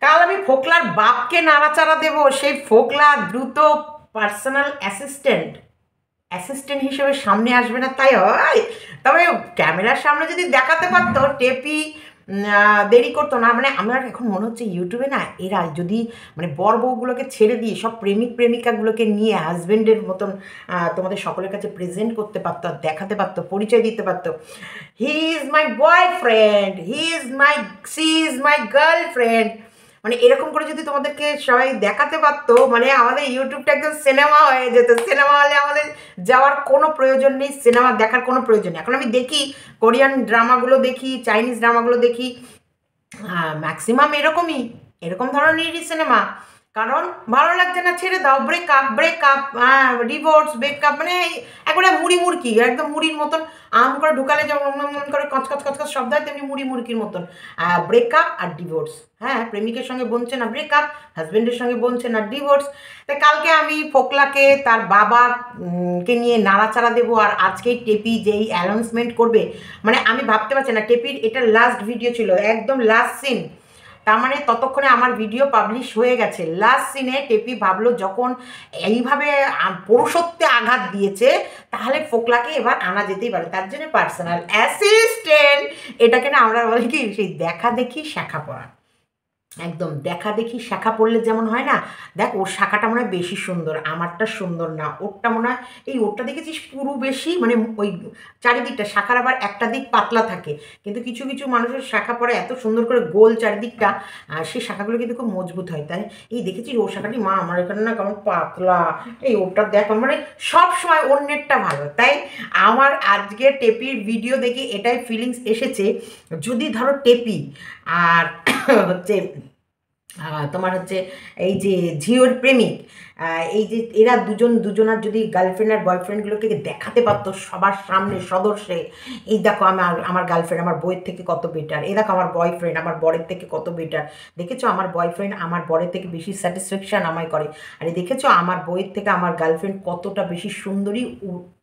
কাল আমি ফোকলার বাপকে নাড়াচাড়া দেবো, সেই ফোকলা দ্রুত পার্সোনাল অ্যাসিস্ট্যান্ট হিসেবে সামনে আসবে না তাই হয়। তবে ক্যামেরার সামনে যদি দেখাতে পারতো টেপি দেরি করতো না। মানে আমার এখন মনে হচ্ছে ইউটিউবে না এরা যদি মানে বর বউগুলোকে ছেড়ে দিয়ে সব প্রেমিকাগুলোকে নিয়ে হাজব্যান্ডের মতন তোমাদের সকলের কাছে প্রেজেন্ট করতে পারতো, আর দেখাতে পারতো, পরিচয় দিতে পারতো, he is my boyfriend, she is my girlfriend. মানে এরকম করে যদি তোমাদেরকে সবাই দেখাতে পারতো, মানে আমাদের ইউটিউবটা একদম সিনেমা হয়ে যেত। সিনেমা হলে আমাদের যাওয়ার কোনো প্রয়োজন নেই, সিনেমা দেখার কোনো প্রয়োজন নেই। এখন আমি দেখি কোরিয়ান ড্রামাগুলো দেখি, চাইনিজ ড্রামাগুলো দেখি, ম্যাক্সিমাম এরকম ধরনেরই সিনেমা। কারণ ভালো লাগছে না, ছেড়ে দাও, ব্রেকআপ, ডিভোর্স, ব্রেকআপ, মানে একবারে মুড়কি একদম মুড়ির মতন আম করে ঢুকালে যেমন করে কচকচ শব্দ হয়, তেমনি মুড়কির মতন ব্রেকআপ আর ডিভোর্স। হ্যাঁ, প্রেমিকের সঙ্গে বনছে না ব্রেকআপ, হাজব্যান্ডের সঙ্গে বনছে না ডিভোর্স। তাই কালকে আমি ফোকলাকে তার বাবাকে নিয়ে নাড়াচাড়া দেবো। আর আজকেই টেপি যেই অ্যানাউন্সমেন্ট করবে, মানে আমি ভাবতে পারছি না, টেপির এটা লাস্ট ভিডিও ছিল, একদম লাস্ট সিন। তার মানে ততক্ষণে আমার ভিডিও পাবলিশ হয়ে গেছে। লাস্ট সিনে টেপি ভাবলো যখন এইভাবে পৌরুষত্বে আঘাত দিয়েছে, তাহলে ফোকলাকে এবার আনা যেতেই পারে। তার জন্য পার্সোনাল অ্যাসিস্ট্যান্ট, এটাকে না আমরা বলি কি, সেই দেখা দেখি শাখা পড়া। একদম দেখা দেখি শাখা পড়লে যেমন হয় না, দেখ ওর শাখাটা মনে হয় বেশি সুন্দর, আমারটা সুন্দর না, ওরটা মনে হয় ওরটা দেখেছিস পুরো বেশি, মানে ওই চারিদিকটা শাখার আবার একটা দিক পাতলা থাকে, কিন্তু কিছু কিছু মানুষের শাখা পড়ে এত সুন্দর করে গোল চারিদিকটা, সেই শাখাগুলো কিন্তু খুব মজবুত হয়। তাই দেখেছিস ওর শাখাটি, মা আমার এখানে না কেমন পাতলা, ওরটা দেখ, মানে সব সময় অন্যেরটা ভালো। তাই আমার আজকে টেপির ভিডিও দেখে এটাই ফিলিংস এসেছে, যদি ধরো টেপি আর হচ্ছে তোমার হচ্ছে এই যে ঝিওর প্রেমিক, এই যে এরা দুজনার যদি গার্লফ্রেন্ড আর বয়ফ্রেন্ডগুলোকে দেখাতে পারতো সবার সামনে সদস্যে, এই দেখো আমার গার্লফ্রেন্ড আমার বইয়ের থেকে কত বেটার, এই দেখো আমার বয়ফ্রেন্ড আমার বরের থেকে কত বেটার, দেখেছো আমার বয়ফ্রেন্ড আমার বরের থেকে বেশি স্যাটিসফ্যাকশান আমায় করে, আরে দেখেছো আমার বইয়ের থেকে আমার গার্লফ্রেন্ড কতটা বেশি সুন্দরী,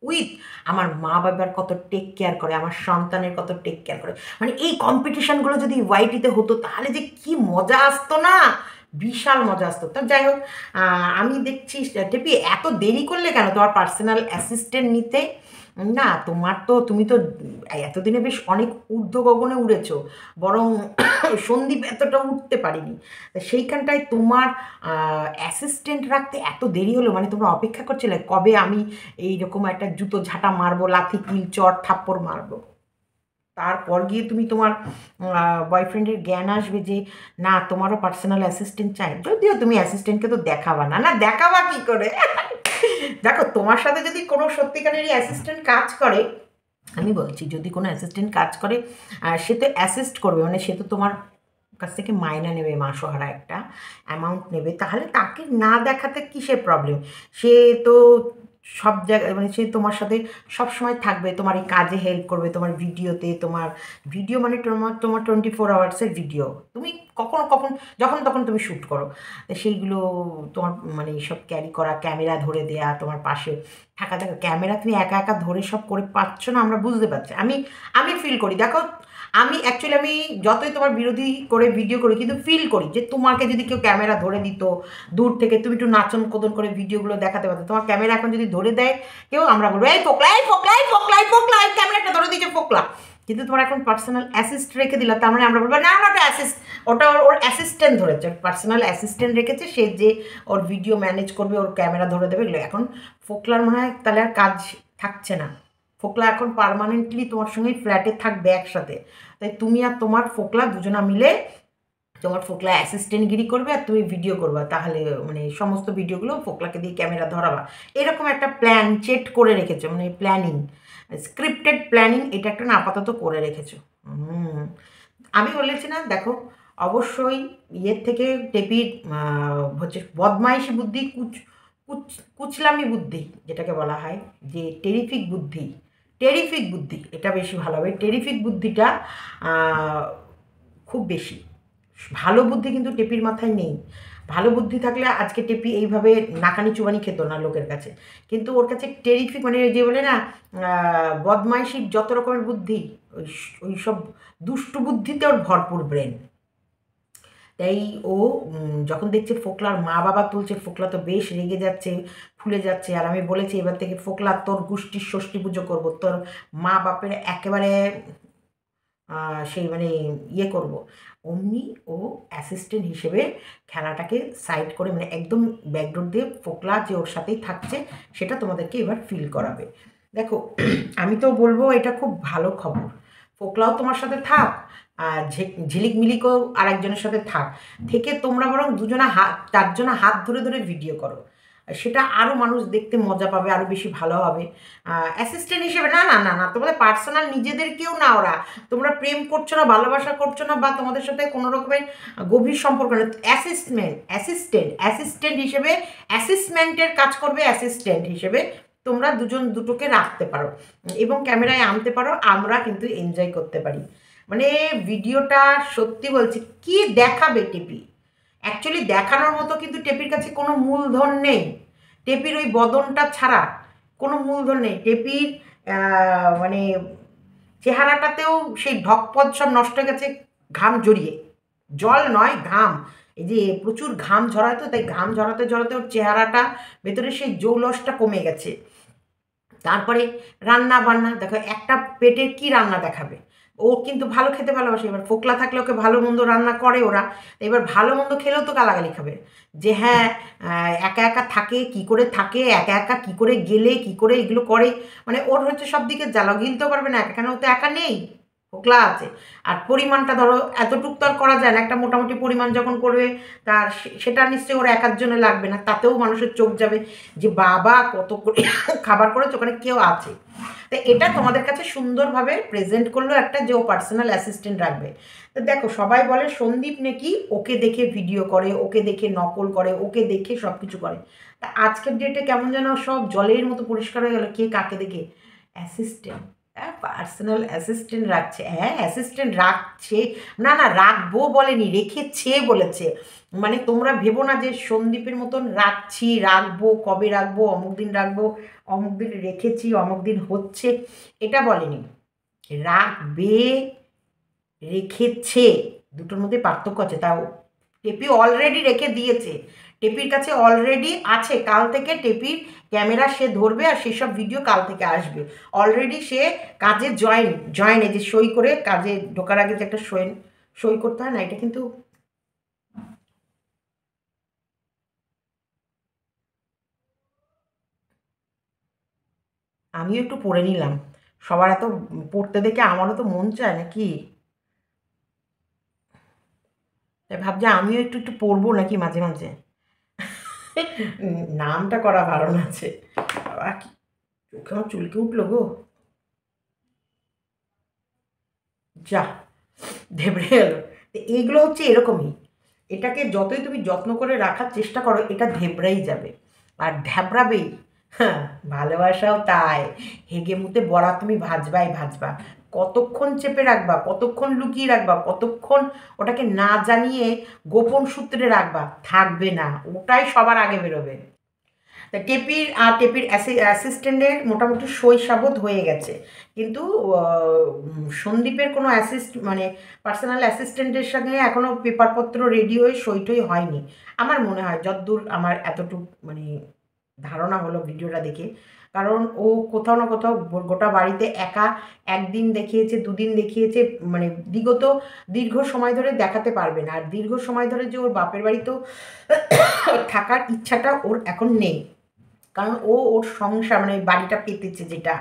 উইথ আমার মা বাবার কত টেক কেয়ার করে, আমার সন্তানের কত টেক কেয়ার করে। মানে এই কম্পিটিশানগুলো যদি ওয়াইটিতে হতো তাহলে যে কি মজা আসতো না, বিশাল মজা আসতো। তো যাই হোক, আমি দেখছি টেপি এত দেরি করলে কেন তোমার পার্সোনাল অ্যাসিস্ট্যান্ট নিতে? না তুমি তো এতদিনে বেশ অনেক ঊর্ধ্ব গগনে উড়েছো, বরং সন্দীপ এতটা উঠতে পারিনি। সেইখানটায় তোমার অ্যাসিস্ট্যান্ট রাখতে এত দেরি হলো, মানে তোমরা অপেক্ষা করছিলে কবে আমি এইরকম একটা জুতো ঝাঁটা মারবো, লাথি কিল চট থাপ্পড় মারবো, তারপর গিয়ে তুমি তোমার বয়ফ্রেন্ডের জ্ঞান আসবে যে না তোমারও পার্সোনাল অ্যাসিস্ট্যান্ট চাই। যদিও তুমি অ্যাসিস্ট্যান্টকে তো দেখাবা না, না দেখাবা কী করে? দেখো তোমার সাথে যদি কোনো সত্যিকারেরই অ্যাসিস্ট্যান্ট কাজ করে, আমি বলছি যদি কোনো অ্যাসিস্ট্যান্ট কাজ করে, সে তো অ্যাসিস্ট করবে, মানে সে তো তোমার কাছ থেকে মাইনা নেবে, মাসোহারা একটা অ্যামাউন্ট নেবে, তাহলে তাকে না দেখাতে কিসের প্রবলেম? সে তো সব জায়গায়, মানে সে তোমার সাথে সবসময় থাকবে, তোমার এই কাজে হেল্প করবে, তোমার ভিডিওতে, তোমার ভিডিও মানে তোমার 24 আওয়ার্সের ভিডিও তুমি কখন যখন তখন তুমি শ্যুট করো, সেইগুলো তোমার মানে সব ক্যারি করা, ক্যামেরা ধরে দেয়া, তোমার পাশে থাকা, ক্যামেরা তুমি একা একা ধরে সব করে পারছো না, আমরা বুঝতে পারছি, আমি ফিল করি। দেখো আমি অ্যাকচুয়ালি আমি যতই তোমার বিরোধী করে ভিডিও করি, কিন্তু ফিল করি যে তোমাকে যদি কেউ ক্যামেরা ধরে দিত দূর থেকে, তুমি একটু নাচন কোদন করে ভিডিওগুলো দেখাতে পারতো। তোমার ক্যামেরা এখন যদি ধরে দেয় কেউ, আমরা বলবো এই ফোকলা, এই ফোকলা, এই ফোকলা, এই ফোকলা, এই ক্যামেরাটা ধরে দিয়েছে ফোকলা। কিন্তু তোমার এখন পার্সোনাল অ্যাসিস্ট রেখে দিলা, তার মানে আমরা বলবো না না, ওটা অ্যাসিস্ট, ওটা ওর অ্যাসিস্ট্যান্ট ধরেছে, পার্সোনাল অ্যাসিস্ট্যান্ট রেখেছে, সে যে ওর ভিডিও ম্যানেজ করবে, ওর ক্যামেরা ধরে দেবে, এগুলো। এখন ফোকলার মনে হয় তাহলে আর কাজ থাকছে না, ফোকলা এখন পার্মানেন্টলি তোমার সঙ্গে ফ্ল্যাটে থাকবে একসাথে। তাই তুমি আর তোমার ফোকলা দুজনা মিলে তোমার ফোকলা অ্যাসিস্ট্যান্টগিরি করবে, আর তুমি ভিডিও করবা, তাহলে মানে সমস্ত ভিডিওগুলো ফোকলাকে দিয়ে ক্যামেরা ধরাবা। এরকম একটা প্ল্যান চেট করে রেখেছো, মানে প্ল্যানিং, স্ক্রিপ্টেড প্ল্যানিং, এটা একটা না আপাতত করে রেখেছো। আমি বলেছি না, দেখো অবশ্যই ইয়ের থেকে টেপির হচ্ছে বদমাইশি বুদ্ধি, কুচলামি বুদ্ধি যেটাকে বলা হয়, যে টেরিফিক বুদ্ধি, এটা বেশি ভালো হবে। টেরিফিক বুদ্ধিটা খুব বেশি, ভালো বুদ্ধি কিন্তু টেপির মাথায় নেই। ভালো বুদ্ধি থাকলে আজকে টেপি এইভাবে নাকানি চুবানি খেত না লোকের কাছে, কিন্তু ওর কাছে টেরিফিক, মানে যে বলে না বদমাইশির যত রকমের বুদ্ধি, ওই সব দুষ্টু বুদ্ধিতে ওর ভরপুর ব্রেন। তাই ও যখন দেখছে ফোকলার মা বাবা তুলছে, ফোকলা তো বেশ রেগে যাচ্ছে, ফুলে যাচ্ছে। আর আমি বলেছি এবার থেকে ফোকলা তোর গোষ্ঠীর ষষ্ঠী পুজো করবো, তোর মা বাপের একেবারে সেই মানে ইয়ে করব। অমনি ও অ্যাসিস্ট্যান্ট হিসেবে খেলাটাকে সাইড করে মানে একদম ব্যাকডোর দিয়ে ফোকলা যে ওর সাথেই থাকছে সেটা তোমাদেরকে এবার ফিল করাবে। দেখো আমি তো বলবো এটা খুব ভালো খবর, ফোকলাও তোমার সাথে থাক আর ঝিলিক মিলিকও আর একজনের সাথে থাক, থেকে তোমরা বরং দুজনা হাত চারজনা হাত ধরে ধরে ভিডিও করো, সেটা আরও মানুষ দেখতে মজা পাবে, আরও বেশি ভালো হবে। অ্যাসিস্ট্যান্ট হিসেবে না না না না, তোমাদের পার্সোনাল নিজেদের কেউ না, ওরা তোমরা প্রেম করছো না, ভালোবাসা করছো না, বা তোমাদের সাথে কোনো রকমের গভীর সম্পর্ক নেই। অ্যাসিস্ট্যান্ট হিসেবে অ্যাসিস্টমেন্টের কাজ করবে, অ্যাসিস্ট্যান্ট হিসেবে তোমরা দুজন দুটোকে রাখতে পারো এবং ক্যামেরায় আনতে পারো, আমরা কিন্তু এনজয় করতে পারি। মানে ভিডিওটা সত্যি বলছি কি দেখাবে টেপি, অ্যাকচুয়ালি দেখানোর মতো কিন্তু টেপির কাছে কোনো মূলধন নেই, টেপির ওই বদনটা ছাড়া কোনো মূলধন নেই। টেপির মানে চেহারাটাতেও সেই ঢকপদ সব নষ্ট হয়ে গেছে ঘাম জড়িয়ে, জল নয় ঘাম, এই যে প্রচুর ঘাম ঝরায় তো, তাই ঘাম ঝরাতে ঝরাতে ওর চেহারাটা ভেতরে সেই জৌলসটা কমে গেছে। তারপরে রান্না বান্না দেখো, একটা পেটের কি রান্না দেখাবে, ও কিন্তু ভালো খেতে ভালোবাসে, এবার ফোকলা থাকলে ওকে ভালো মন্দ রান্না করে ওরা, এবার ভালো মন্দ খেলেও তো গালাগালি খাবে যে হ্যাঁ একা একা থাকে, কি করে থাকে, একা একা কি করে গেলে, কি করে এগুলো করে, মানে ওর হচ্ছে সব দিকে জ্বালা, গিলতেও পারবে না, একা, ও তো একা নেই, ফোকলা আছে। আর পরিমাণটা ধরো এতটুক তো আর করা যায় না, একটা মোটামুটি পরিমাণ যখন করবে তার সেটা নিশ্চয়ই ওর একার জন্য লাগবে না, তাতেও মানুষের চোখ যাবে যে বাবা কত করে খাবার করেছে, ওখানে কেউ আছে। তো এটা তোমাদের কাছে সুন্দরভাবে প্রেজেন্ট করলো একটা, যে ও পার্সোনাল অ্যাসিস্ট্যান্ট রাখবে। তো দেখো সবাই বলে সন্দীপ নাকি ওকে দেখে ভিডিও করে, ওকে দেখে নকল করে, ওকে দেখে সব কিছু করে। তা আজকের ডেটে কেমন যেন সব জলের মতো পরিষ্কার হয়ে গেল, কে কাকে দেখে অ্যাসিস্ট্যান্ট, হ্যাঁ পার্সোনাল অ্যাসিস্ট্যান্ট রাখছে, হ্যাঁ অ্যাসিস্ট্যান্ট রাখছে, না না রাখবো বলেনি, রেখেছে বলেছে। মানে তোমরা ভেবো না যে সন্দীপের মতন রাখছি, রাখবো, কবে রাখবো, অমুক দিন রাখবো, অমুক দিন রেখেছি, অমুক দিন হচ্ছে, এটা বলেনি, রাখবে, রেখেছে, দুটোর মধ্যে পার্থক্য আছে। তাও টেপি অলরেডি রেখে দিয়েছে, টেপির কাছে অলরেডি আছে, কাল থেকে টেপির ক্যামেরা সে ধরবে আর সেসব ভিডিও কাল থেকে আসবে, অলরেডি সে কাজে জয়েন যে সই করে কাজে ঢোকার আগে যে একটা সই করতে হয় না, এটা কিন্তু আমিও একটু পড়ে নিলাম, সবার এত পড়তে দেখে আমারও তো মন চায় নাকি, তাই ভাবছি আমিও একটু একটু পড়বো নাকি মাঝে মাঝে। নামটা করা বারণ আছে, বাবা কি চোখে আমার চুলকে উঠলো গো, যা ধেবড়ে গেল। এইগুলো হচ্ছে এরকমই, এটাকে যতই তুমি যত্ন করে রাখার চেষ্টা করো এটা ধেবড়াই যাবে আর ঢ্যাবড়াবেই। হ্যাঁ ভালোবাসাও তাই, হেগে মুতে বড়া তুমি ভাজবাই ভাজবা, কতক্ষণ চেপে রাখবা, কতক্ষণ লুকিয়ে রাখবা, কতক্ষণ ওটাকে না জানিয়ে গোপন সূত্রে রাখবা, থাকবে না, ওটাই সবার আগে বেরোবে। তা টেপির অ্যাসিস্ট্যান্টের মোটামুটি সই সাবত হয়ে গেছে, কিন্তু সন্দীপের কোনো মানে পার্সোনাল অ্যাসিস্ট্যান্টের সঙ্গে এখনও পেপারপত্র রেডি হয়ে সইটই হয়নি আমার মনে হয়, যতদূর আমার এতটুকু মানে ধারণা হলো ভিডিওটা দেখে। কারণ ও কোথাও না কোথাও গোটা বাড়িতে একা, একদিন দেখিয়েছে, দুদিন দেখিয়েছে, মানে দীর্ঘ সময় ধরে দেখাতে পারবে না, আর দীর্ঘ সময় ধরে যে ওর বাপের বাড়িতেও থাকার ইচ্ছাটা ওর এখন নেই, কারণ ওর সংসার মানে বাড়িটা পেতেছে যেটা,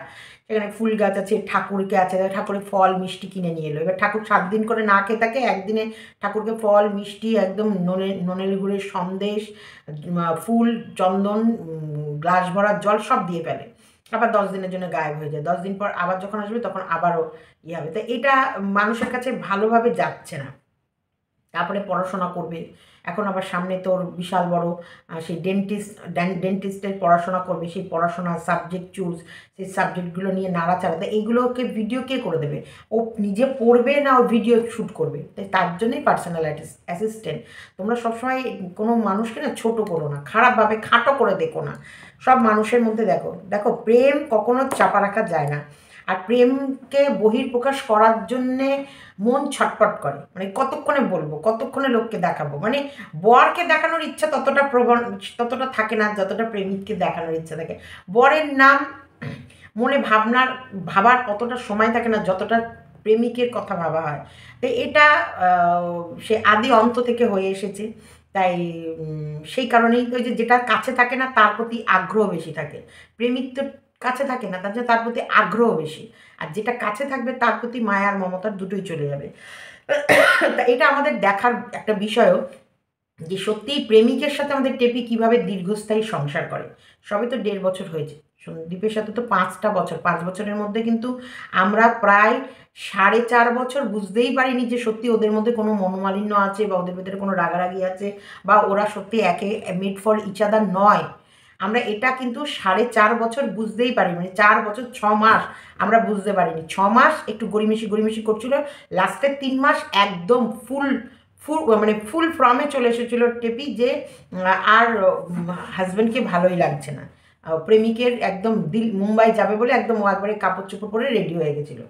সেখানে ফুল গাছ আছে, ঠাকুরকে আছে, ঠাকুরের ফল মিষ্টি কিনে নিয়ে এলো, এবার ঠাকুর 7 দিন করে না খেয়ে থাকে, একদিনে ঠাকুরকে ফল মিষ্টি একদম ননের গুড়ের সন্দেশ, ফুল চন্দন, গ্লাস ভরা জল সব দিয়ে ফেলে, আবার 10 দিনের জন্য গায়েব হয়ে যায়, 10 দিন পর আবার যখন আসবে তখন আবারও ইয়ে হবে। তো এটা মানুষের কাছে ভালোভাবে যাচ্ছে না। তারপরে পড়াশোনা করবে, এখন আবার সামনে তোর বিশাল বড় সেই ডেন্টিস্টের পড়াশোনা করবে, সেই পড়াশোনা সাবজেক্ট চুজ, সেই সাবজেক্টগুলো নিয়ে নাড়াচাড়া, তাই এইগুলোকে ভিডিও কে করে দেবে, ও নিজে পড়বে না ও ভিডিও শ্যুট করবে, তাই তার জন্যই পার্সোনাল অ্যাসিস্ট্যান্ট। তোমরা সবসময় কোনো মানুষকে না ছোটো করো না, খারাপভাবে খাটো করে দেখো না, সব মানুষের মধ্যে দেখো, দেখো প্রেম কখনো চাপা রাখা যায় না, আর প্রেমকে বহিঃপ্রকাশ করার জন্যে মন ছটপট করে, মানে কতক্ষণে বলবো, কতক্ষণে লোককে দেখাবো, মানে বরকে দেখানোর ইচ্ছা ততটা থাকে না যতটা প্রেমিককে দেখানোর ইচ্ছা থাকে। বরের নাম মনে ভাবার অতটা সময় থাকে না যতটা প্রেমিকের কথা ভাবা হয়। তো এটা সে আদি অন্ত থেকে হয়ে এসেছে। তাই সেই কারণেই তো যেটা কাছে থাকে না তার প্রতি আগ্রহ বেশি থাকে। প্রেমিক তো কাছে থাকে না, তার জন্য তার প্রতি আগ্রহ বেশি। আর যেটা কাছে থাকবে তার প্রতি মায়া আর মমতা দুটোই চলে যাবে। তা এটা আমাদের দেখার একটা বিষয়ও, যে সত্যিই প্রেমিকের সাথে আমাদের টেপি কিভাবে দীর্ঘস্থায়ী সংসার করে। সবে তো ১.৫ বছর হয়েছে। সন্দীপের সাথে তো ৫টা বছর, ৫ বছরের মধ্যে কিন্তু আমরা প্রায় ৪.৫ বছর বুঝতেই পারিনি যে সত্যি ওদের মধ্যে কোনো মনোমালিন্য আছে বা ওদের ভেতরে কোনো রাগারাগি আছে বা ওরা সত্যি একে মেড ফর ইচ আদার নয়। আমরা এটা কিন্তু ৪.৫ বছর বুঝতেই পারিনি, মানে ৪ বছর ৬ মাস আমরা বুঝতে পারিনি। ৬ মাস একটু গড়িমেশি করছিল, লাস্টের ৩ মাস একদম ফুল ফর্মে চলে এসেছিল টেপি, যে আর হাজব্যান্ডকে ভালোই লাগছে না। প্রেমিকের একদম মুম্বাই যাবে বলে একদম ও একবারে কাপড় চোপড় পরে রেডি হয়ে গেছিল।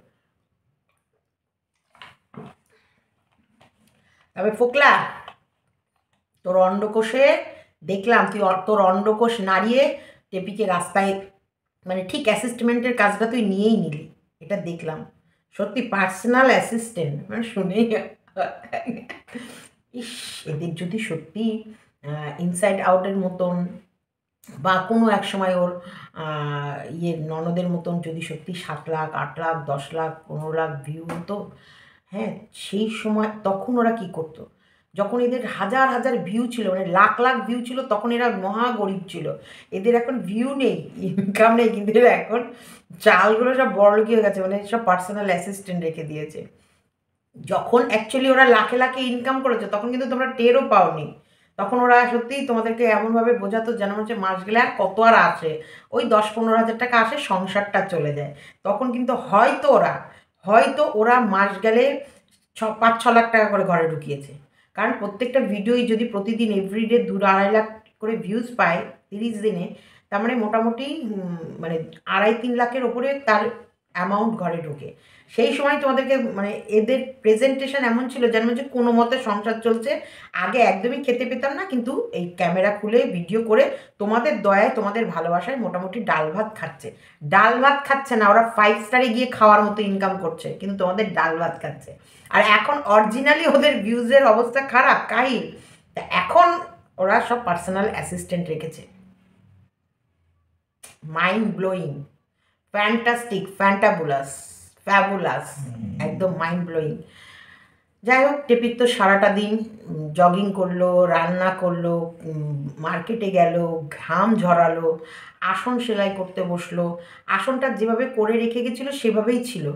তবে ফোকলা, তোর অন্ডকোষে দেখলাম তুই তোর অন্ডকোষ নাড়িয়ে টেপিকে রাস্তায়, মানে ঠিক অ্যাসিস্টমেন্টের কাজটা তুই নিয়েই নিলি, এটা দেখলাম। সত্যি পার্সোনাল অ্যাসিস্ট্যান্ট, মানে শুনেই ইস, এদের যদি সত্যি ইনসাইড আউটের মতন বা কোনো এক সময় ওর ননদের মতন যদি সত্যি 7 লাখ 8 লাখ 10 লাখ 15 লাখ ভিউ হতো, হ্যাঁ, সেই সময় তখন ওরা কি করতো? যখন এদের হাজার হাজার ভিউ ছিল, মানে লাখ লাখ ভিউ ছিল, তখন এরা মহা গরিব ছিল। এদের এখন ভিউ নেই, ইনকাম নেই, কিন্তু এরা এখন চালগুলো সব বড়লোকি হয়ে গেছে, মানে সব পার্সোনাল অ্যাসিস্ট্যান্ট রেখে দিয়েছে। যখন অ্যাকচুয়ালি ওরা লাখে লাখে ইনকাম করেছে তখন কিন্তু তোমরা টেরও পাওনি। তখন ওরা সত্যিই তোমাদেরকে এমনভাবে বোঝাতো যেন হচ্ছে মাস গেলে আর কত আর আসে, ওই ১০-১৫ হাজার টাকা আসে, সংসারটা চলে যায়। তখন কিন্তু হয়তো ওরা মাস গেলে ৫-৬ লাখ টাকা করে ঘরে ঢুকিয়েছে। কারণ প্রত্যেকটা ভিডিওই যদি প্রতিদিন এভরিডে ২-২.৫ লাখ করে ভিউজ পায় ৩০ দিনে, তার মানে মোটামুটি মানে ২.৫-৩ লাখের ওপরে তার অ্যামাউন্ট ঘরে ঢোকে। সেই সময় তোমাদেরকে মানে এদের প্রেজেন্টেশন এমন ছিল যেন হচ্ছে কোনো মতে সংসার চলছে। আগে একদমই খেতে পেতাম না, কিন্তু এই ক্যামেরা খুলে ভিডিও করে তোমাদের দয়ায় তোমাদের ভালোবাসায় মোটামুটি ডাল ভাত খাচ্ছে। ডাল ভাত খাচ্ছে না, ওরা 5 স্টারে গিয়ে খাওয়ার মতো ইনকাম করছে, কিন্তু তোমাদের ডাল ভাত খাচ্ছে। আর এখন অরিজিনালি ওদের ভিউজের অবস্থা খারাপ, কাহিল। তা এখন ওরা সব পার্সোনাল অ্যাসিস্ট্যান্ট রেখেছে। মাইন্ড ব্লোয়িং, ফ্যান্টাস্টিক, ফ্যাবুলাস, একদম মাইন্ড ব্লোয়িং। যাই হোক, টেপির তো সারাটা দিন জগিং করলো, রান্না করলো, মার্কেটে গেল, ঘাম ঝরালো, আসন সেলাই করতে বসলো। আসনটা যেভাবে করে রেখে গেছিলো সেভাবেই ছিল।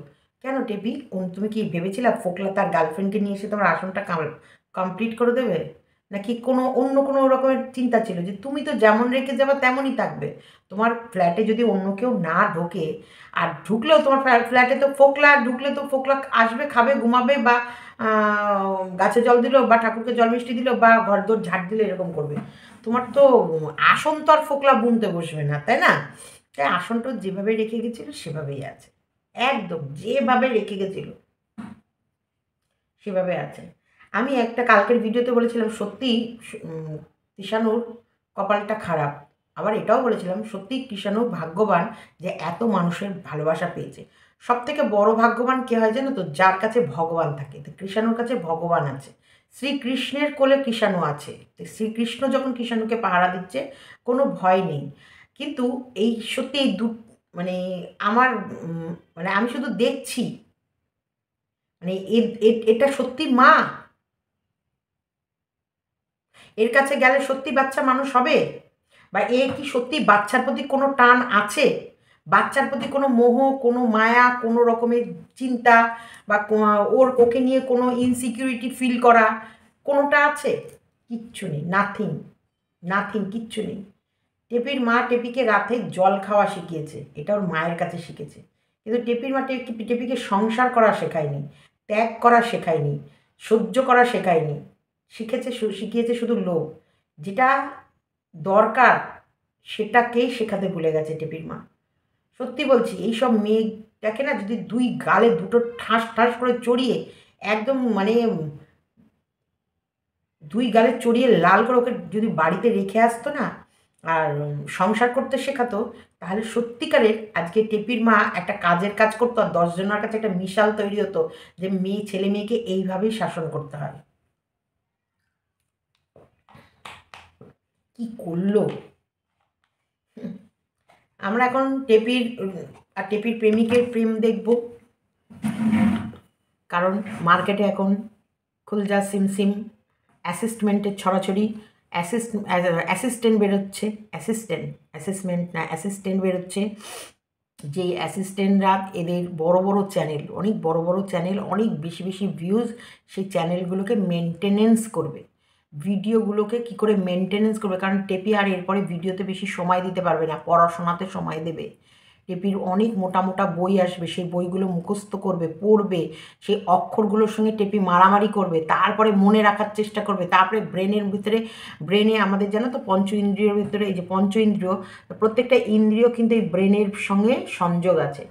কেন টেপি, তুমি কি ভেবেছিলা ফোকলা তার গার্লফ্রেন্ডকে নিয়ে এসে তোমার আসনটা কমপ্লিট করে দেবে? নাকি অন্য কোনো রকমের চিন্তা ছিল যে তুমি তো যেমন রেখে যাবে তেমনই থাকবে? তোমার ফ্ল্যাটে যদি অন্য কেউ না ঢোকে, আর ঢুকলেও তোমার ফ্ল্যাটে তো ফোকলা ঢুকলে তো ফোকলা আসবে, খাবে, ঘুমাবে, বা গাছে জল দিল, বা ঠাকুরকে জল মিষ্টি দিল, বা ঘর দোর ঝাড় দিল, এরকম করবে। তোমার তো আসন তো আর ফোকলা বুনতে বসবে না, তাই না? তাই আসনটা যেভাবে রেখে গেছিল সেভাবেই আছে, একদম যেভাবে রেখে গেছিল সেভাবে আছে। আমি একটা কালকের ভিডিওতে বলেছিলাম সত্যি কৃষাণুর কপালটা খারাপ। আবার এটাও বলেছিলাম সত্যি কৃষাণু ভাগ্যবান যে এত মানুষের ভালোবাসা পেয়েছে। সবথেকে বড় ভাগ্যবান কে হয় জানো তো? যার কাছে ভগবান থাকে। তো কৃষাণুর কাছে ভগবান আছে, শ্রীকৃষ্ণের কোলে কৃষাণু আছে। তো শ্রীকৃষ্ণ যখন কৃষাণুকে পাহারা দিচ্ছে কোনো ভয় নেই। কিন্তু এই সত্যি এই মানে আমার মানে আমি শুধু দেখছি, মানে এটা সত্যি মা? এর কাছে গেলে সত্যি বাচ্চা মানুষ হবে? বা এ কি সত্যি বাচ্চার প্রতি কোনো টান আছে? বাচ্চার প্রতি কোনো মোহ, কোনো মায়া, কোনো রকমের চিন্তা, বা ওকে নিয়ে কোনো ইনসিকিউরিটি ফিল করা কোনোটা আছে? কিচ্ছু নেই, নাথিং, কিচ্ছু নেই। টেপির মা টেপিকে রাতে জল খাওয়া শিখিয়েছে, এটা ওর মায়ের কাছে শিখেছে। কিন্তু টেপির মা টেপিকে সংসার করা শেখায়নি, ত্যাগ করা শেখায়নি, সহ্য করা শেখায়নি। শিখিয়েছে শুধু লোভ। যেটা দরকার সেটাকেই শেখাতে ভুলে গেছে টেপির মা। সত্যি বলছি, এইসব মেয়ে দেখে না যদি দুই গালে দুটো ঠাস ঠাস করে চড়িয়ে একদম মানে দুই গালে চড়িয়ে লাল করে ওকে যদি বাড়িতে রেখে আসতো না আর সংসার করতে শেখাতো, তাহলে সত্যিকারের আজকে টেপির মা একটা কাজের কাজ করতো আর 10 জনের কাছে একটা মিশাল তৈরি হতো যে মেয়ে ছেলে মেয়েকে এইভাবেই শাসন করতে হয়। কি করলো! আমরা এখন টেপির আর টেপির প্রেমিকের প্রেম দেখব, কারণ মার্কেটে এখন খুলজা সিমসিম অ্যাসিস্টমেন্টের ছড়াছড়ি, অ্যাসিস্ট্যান্ট বেরোচ্ছে, অ্যাসিস্ট্যান্ট বেরোচ্ছে, যে অ্যাসিস্ট্যান্টরা এদের বড় বড় চ্যানেল, অনেক বড় বড় চ্যানেল, অনেক বেশি বেশি ভিউজ, সেই চ্যানেলগুলোকে মেনটেনেন্স করবে, ভিডিওগুলোকে কি করে মেনটেনেন্স করবে, কারণ টেপি আর এরপরে ভিডিওতে বেশি সময় দিতে পারবে না, পড়াশোনাতে সময় দেবে। টেপির অনেক মোটা মোটা বই আসবে, সেই বইগুলো মুখস্থ করবে, পড়বে, সেই অক্ষরগুলোর সঙ্গে টেপি মারামারি করবে, তারপরে মনে রাখার চেষ্টা করবে, তারপরে ব্রেনের ভিতরে, ব্রেনে আমাদের জানো তো পঞ্চ ইন্দ্রিয়র ভিতরে, এই যে পঞ্চ ইন্দ্রিয়, প্রত্যেকটা ইন্দ্রিয় কিন্তু এই ব্রেনের সঙ্গে সংযোগ আছে।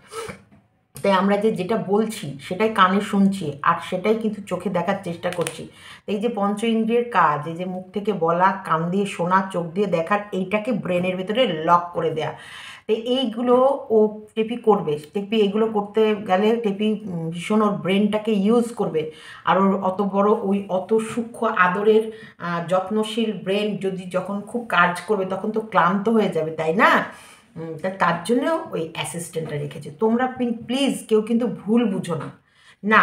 তাই আমরা যেটা বলছি সেটাই কানে শুনছি আর সেটাই কিন্তু চোখে দেখার চেষ্টা করছি। এই যে পঞ্চ ইন্দ্রিয়ের কাজ, এই যে মুখ থেকে বলা, কান দিয়ে শোনা, চোখ দিয়ে দেখার, এইটাকে ব্রেনের ভেতরে লক করে দেয়া। তো এইগুলো ও টেপি করবে, টেপি এগুলো করতে গেলে টেপি ভীষণ ওর ব্রেনটাকে ইউজ করবে। আর ওর অত বড় ওই অত সূক্ষ্ম আদরের যত্নশীল ব্রেন যদি যখন খুব কাজ করবে তখন তো ক্লান্ত হয়ে যাবে, তাই না? তার জন্য ওই অ্যাসিস্ট্যান্টটা রেখেছে। তোমরা প্লিজ কেউ কিন্তু ভুল বুঝো না, না,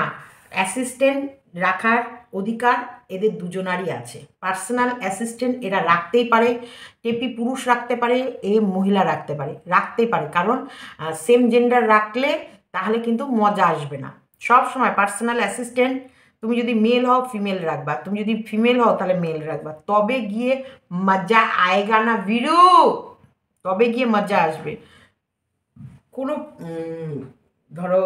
অ্যাসিস্ট্যান্ট রাখার অধিকার এদের দুজনারই আছে। পার্সোনাল অ্যাসিস্ট্যান্ট এরা রাখতেই পারে, টেপি পুরুষ রাখতে পারে, এ মহিলা রাখতেই পারে, কারণ সেম জেন্ডার রাখলে তাহলে কিন্তু মজা আসবে না। সব সময় পার্সোনাল অ্যাসিস্ট্যান্ট তুমি যদি মেল হও ফিমেল রাখবা, তুমি যদি ফিমেল হও তাহলে মেল রাখবা, তবে গিয়ে মজা আয়েগা না ভিড়ু, তবে গিয়ে মজা আসবে। কোনো ধরো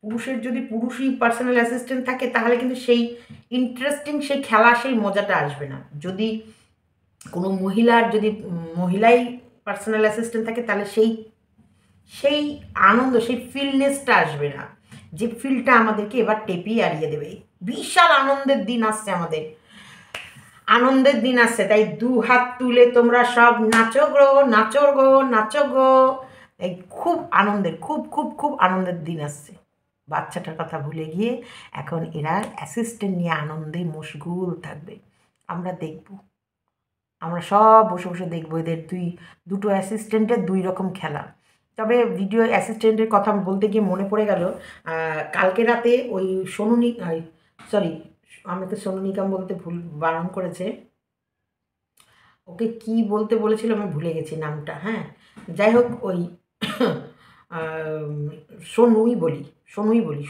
পুরুষের যদি পুরুষই পার্সোনাল অ্যাসিস্ট্যান্ট থাকে তাহলে কিন্তু সেই ইন্টারেস্টিং সেই খেলা, সেই মজাটা আসবে না। যদি কোনো মহিলার যদি মহিলাই পার্সোনাল অ্যাসিস্ট্যান্ট থাকে তাহলে সেই আনন্দ, সেই ফিলনেসটা আসবে না, যে ফিলটা আমাদেরকে এবার টেপি হারিয়ে দেবে। বিশাল আনন্দের দিন আসছে আমাদের, আনন্দের দিন আসছে, তাই দু হাত তুলে তোমরা সব নাচো গো, নাচো গো, নাচো গো। এই খুব আনন্দের, খুব খুব খুব আনন্দের দিন আসছে। বাচ্চাটার কথা ভুলে গিয়ে এখন এরা অ্যাসিস্ট্যান্ট নিয়ে আনন্দে মশগুল থাকবে। আমরা দেখব, আমরা সব বসে বসে দেখবো এদের দুটো অ্যাসিস্ট্যান্টের দুই রকম খেলা। তবে ভিডিও অ্যাসিস্ট্যান্টের কথা বলতে গিয়ে মনে পড়ে গেল, কালকে রাতে ওই সরি, আমাকে সোনু নিগম বলতে ভুল বারণ করেছে, ওকে কি বলতে বলেছিল আমি ভুলে গেছি নামটা, হ্যাঁ, যাই হোক ওই সোনুই বলি,